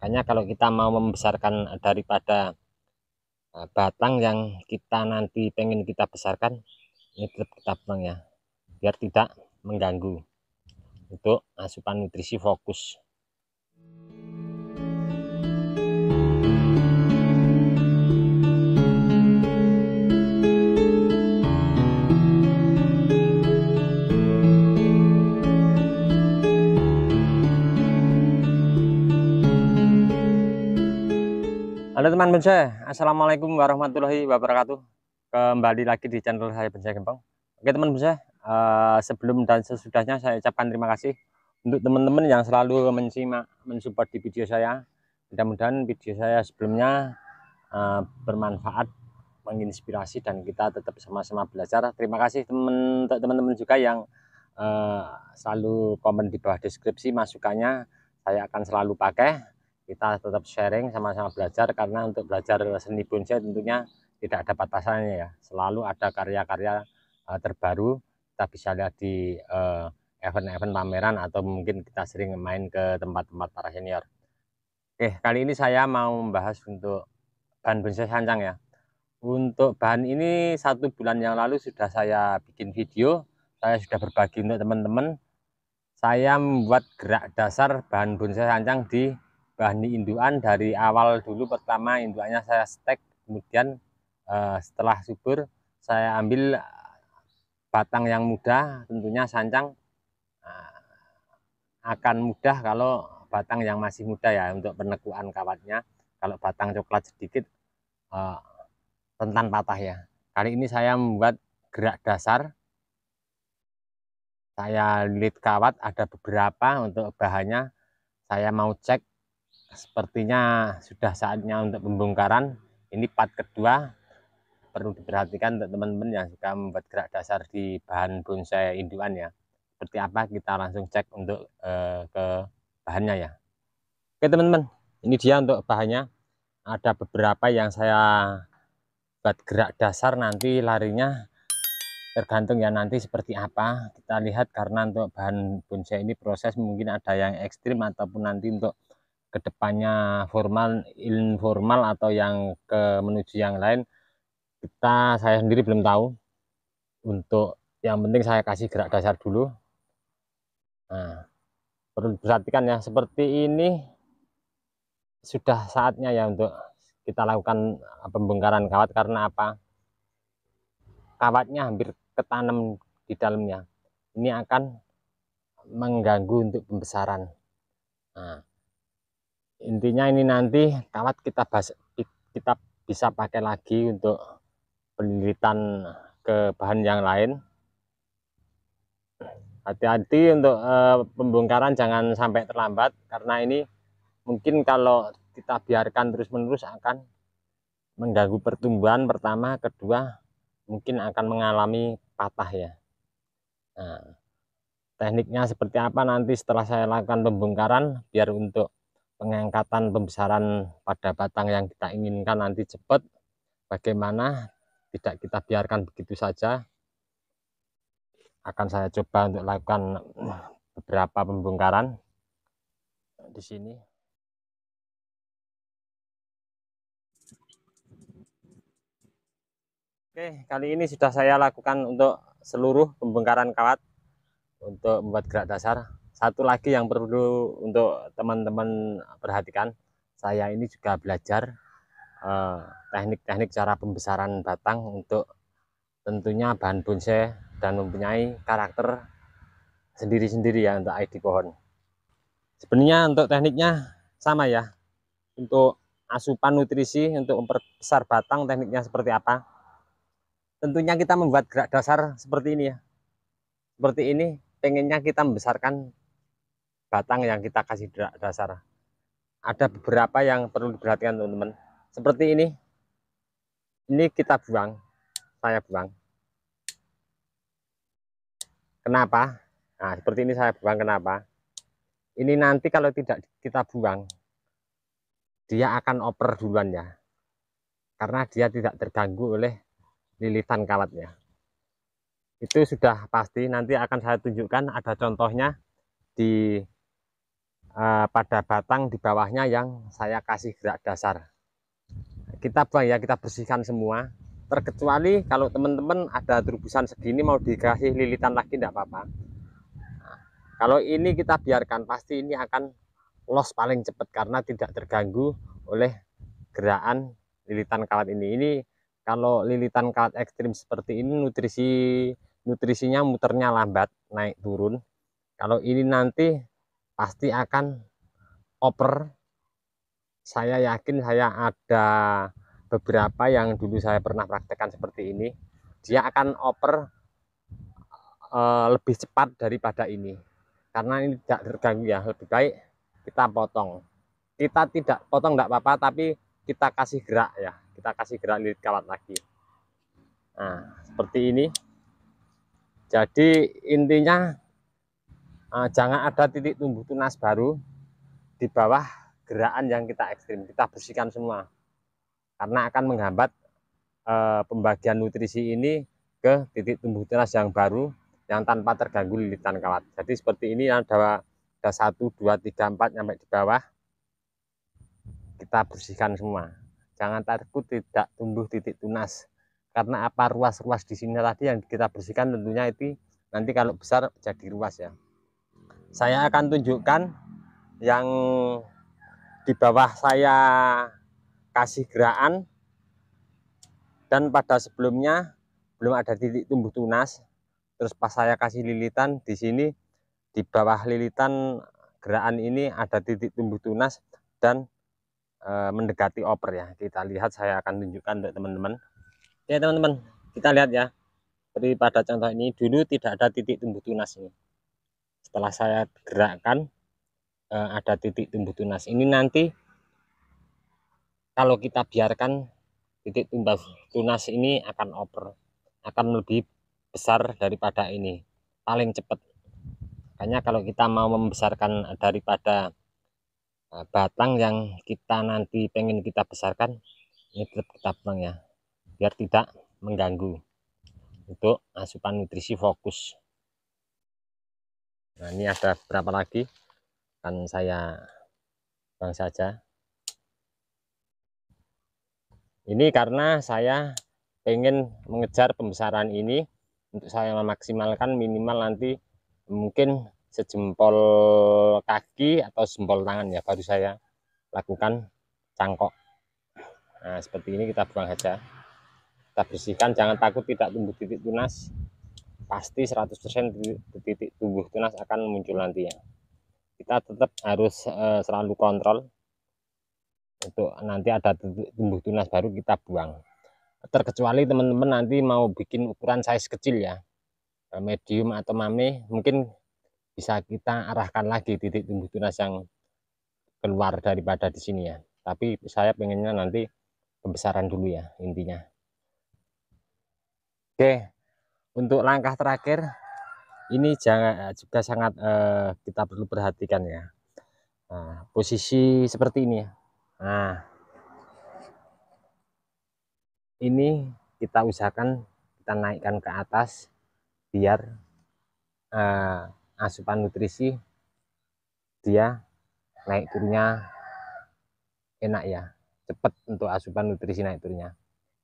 Makanya kalau kita mau membesarkan daripada batang yang kita nanti pengen kita besarkan, ini tetap kita buang ya, biar tidak mengganggu untuk asupan nutrisi fokus. Halo teman bonsai, assalamualaikum warahmatullahi wabarakatuh. Kembali lagi di channel saya Bonsai Gempong. Oke teman bonsai, sebelum dan sesudahnya saya ucapkan terima kasih untuk teman-teman yang selalu mensupport di video saya. Mudah-mudahan video saya sebelumnya bermanfaat, menginspirasi, dan kita tetap sama-sama belajar. Terima kasih untuk teman-teman juga yang selalu komen di bawah deskripsi masukannya. Saya akan selalu pakai. Kita tetap sharing, sama-sama belajar, karena untuk belajar seni bonsai tentunya tidak ada batasannya ya. Selalu ada karya-karya terbaru. Kita bisa lihat di event-event pameran, atau mungkin kita sering main ke tempat-tempat para senior. Oke, kali ini saya mau membahas untuk bahan bonsai sancang ya. Untuk bahan ini 1 bulan yang lalu sudah saya bikin video, saya sudah berbagi untuk teman-teman. Saya membuat gerak dasar bahan bonsai sancang di bahan indukan dari awal dulu. Pertama indukannya saya stek, kemudian setelah subur saya ambil batang yang muda. Tentunya sancang akan mudah kalau batang yang masih muda ya, untuk penekuan kawatnya. Kalau batang coklat sedikit rentan patah ya. Kali ini saya membuat gerak dasar, saya lilit kawat, ada beberapa. Untuk bahannya saya mau cek, sepertinya sudah saatnya untuk pembongkaran. Ini part kedua, perlu diperhatikan untuk teman-teman yang suka membuat gerak dasar di bahan bonsai indukan ya. Seperti apa, kita langsung cek untuk ke bahannya ya. Oke teman-teman, ini dia untuk bahannya. Ada beberapa yang saya buat gerak dasar, nanti larinya tergantung ya nanti seperti apa kita lihat. Karena untuk bahan bonsai ini proses mungkin ada yang ekstrim, ataupun nanti untuk kedepannya formal, informal, atau yang menuju yang lain, saya sendiri belum tahu. Untuk yang penting saya kasih gerak dasar dulu. Nah, perlu diperhatikan ya, seperti ini sudah saatnya ya untuk kita lakukan pembongkaran kawat. Karena apa? Kawatnya hampir ketanam di dalamnya, ini akan mengganggu untuk pembesaran. Nah, intinya ini nanti kawat kita bisa pakai lagi untuk penelitian ke bahan yang lain. Hati-hati untuk pembongkaran, jangan sampai terlambat, karena ini mungkin kalau kita biarkan terus-menerus akan mengganggu pertumbuhan pertama, kedua mungkin akan mengalami patah ya. Nah, tekniknya seperti apa nanti setelah saya lakukan pembongkaran, biar untuk pengangkatan pembesaran pada batang yang kita inginkan nanti cepat. Bagaimana, tidak kita biarkan begitu saja. Akan saya coba untuk lakukan beberapa pembongkaran di sini. Oke, kali ini sudah saya lakukan untuk seluruh pembongkaran kawat untuk membuat gerak dasar. Satu lagi yang perlu untuk teman-teman perhatikan, saya ini juga belajar teknik-teknik cara pembesaran batang untuk tentunya bahan bonsai, dan mempunyai karakter sendiri-sendiri ya untuk ID pohon. Sebenarnya untuk tekniknya sama ya. Untuk asupan nutrisi untuk memperbesar batang, tekniknya seperti apa? Tentunya kita membuat gerak dasar seperti ini ya. Seperti ini, pengennya kita membesarkan batang yang kita kasih gerak dasar. Ada beberapa yang perlu diperhatikan teman-teman. Seperti ini kita buang, saya buang. Kenapa? Nah, seperti ini saya buang, kenapa? Ini nanti kalau tidak kita buang, dia akan oper duluan ya. Karena dia tidak terganggu oleh lilitan kawatnya. Itu sudah pasti, nanti akan saya tunjukkan, ada contohnya di pada batang di bawahnya yang saya kasih gerak dasar. Kita buang ya, kita bersihkan semua, terkecuali kalau teman-teman ada terobosan segini mau dikasih lilitan lagi tidak apa-apa. Nah, kalau ini kita biarkan, pasti ini akan loss paling cepat karena tidak terganggu oleh gerakan lilitan kawat ini. Ini kalau lilitan kawat ekstrim seperti ini nutrisinya muternya lambat, naik turun. Kalau ini nanti pasti akan oper. Saya yakin, saya ada beberapa yang dulu saya pernah praktekkan seperti ini. Dia akan oper lebih cepat daripada ini. Karena ini tidak terganggu ya, lebih baik kita potong. Kita tidak potong tidak apa-apa, tapi kita kasih gerak ya, kita kasih gerak lilit kawat lagi. Nah, seperti ini. Jadi intinya jangan ada titik tumbuh tunas baru di bawah gerakan yang kita ekstrim. Kita bersihkan semua karena akan menghambat pembagian nutrisi ini ke titik tumbuh tunas yang baru yang tanpa terganggu lilitan kawat. Jadi seperti ini ada 1, 2, 3, 4 sampai di bawah. Kita bersihkan semua. Jangan takut tidak tumbuh titik tunas. Karena apa, ruas-ruas di sini tadi yang kita bersihkan tentunya itu nanti kalau besar jadi ruas ya. Saya akan tunjukkan yang di bawah saya kasih gerakan dan pada sebelumnya belum ada titik tumbuh tunas. Terus pas saya kasih lilitan di sini, di bawah lilitan gerakan ini ada titik tumbuh tunas dan mendekati oper ya. Kita lihat, saya akan tunjukkan untuk teman-teman. Oke teman-teman, kita lihat ya. Seperti pada contoh ini, dulu tidak ada titik tumbuh tunas ini. Setelah saya gerakkan ada titik tumbuh tunas. Ini nanti kalau kita biarkan titik tumbuh tunas ini akan oper, akan lebih besar daripada ini, paling cepat. Makanya kalau kita mau membesarkan daripada batang yang kita nanti pengen kita besarkan, ini tetap kita buang ya, biar tidak mengganggu untuk asupan nutrisi fokus. Nah, ini ada berapa lagi, kan saya buang saja. Ini karena saya pengen mengejar pembesaran ini untuk saya memaksimalkan minimal nanti mungkin sejempol kaki atau jempol tangan ya, baru saya lakukan cangkok. Nah, seperti ini kita buang saja. Kita bersihkan, jangan takut tidak tumbuh titik tunas. Pasti 100% titik tumbuh tunas akan muncul nanti ya. Kita tetap harus selalu kontrol untuk nanti ada titik tumbuh tunas baru kita buang. Terkecuali teman-teman nanti mau bikin ukuran size kecil ya, medium atau mame, mungkin bisa kita arahkan lagi titik tumbuh tunas yang keluar daripada di sini ya. Tapi saya pengennya nanti pembesaran dulu ya intinya. Oke, untuk langkah terakhir ini juga sangat kita perlu perhatikan ya. Nah, posisi seperti ini ya. Nah, ini kita usahakan kita naikkan ke atas biar asupan nutrisi dia naik turunnya enak ya, cepat untuk asupan nutrisi naik turunnya.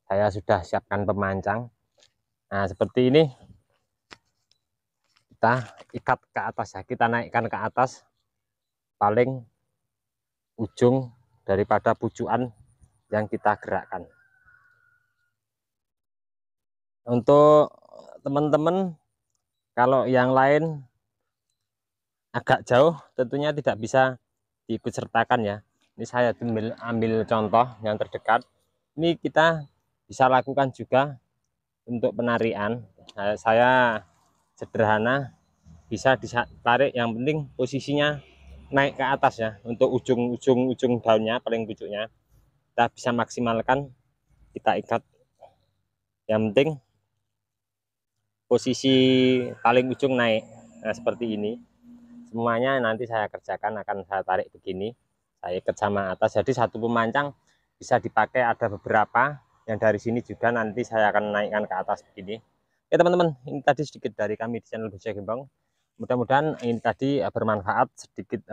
Saya sudah siapkan pemancang. Nah, seperti ini kita ikat ke atas ya, kita naikkan ke atas paling ujung daripada pucukan yang kita gerakkan. Untuk teman-teman kalau yang lain agak jauh tentunya tidak bisa diikut sertakan ya. Ini saya ambil contoh yang terdekat. Ini kita bisa lakukan juga untuk penarian. Saya sederhana, bisa ditarik, yang penting posisinya naik ke atas ya. Untuk ujung daunnya paling pucuknya kita bisa maksimalkan, kita ikat. Yang penting posisi paling ujung naik. Nah, seperti ini semuanya nanti saya kerjakan, akan saya tarik begini, saya ikat sama atas. Jadi satu pemancang bisa dipakai ada beberapa, yang dari sini juga nanti saya akan naikkan ke atas begini. Oke teman-teman, ini tadi sedikit dari kami di channel Bonsai Gembong. Mudah-mudahan ini tadi bermanfaat, sedikit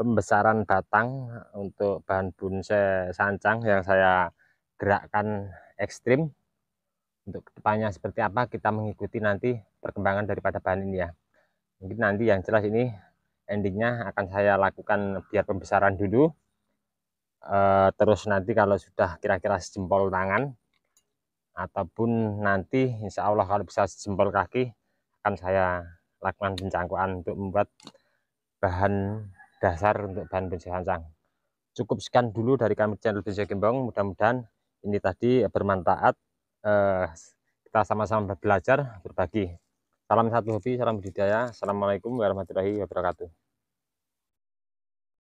pembesaran batang untuk bahan bonsai sancang yang saya gerakkan ekstrim. Untuk kedepannya seperti apa kita mengikuti nanti perkembangan daripada bahan ini ya. Mungkin nanti yang jelas ini endingnya akan saya lakukan biar pembesaran dulu. Terus nanti kalau sudah kira-kira sejempol tangan ataupun nanti insya Allah kalau bisa sejempol kaki akan saya lakukan pencangkuan untuk membuat bahan dasar untuk bahan bonsai sancang. Cukup sekian dulu dari kami channel Bonsai Gembong, mudah-mudahan ini tadi bermanfaat. Kita sama-sama belajar, berbagi. Salam satu hobi, salam budidaya. Assalamualaikum warahmatullahi wabarakatuh.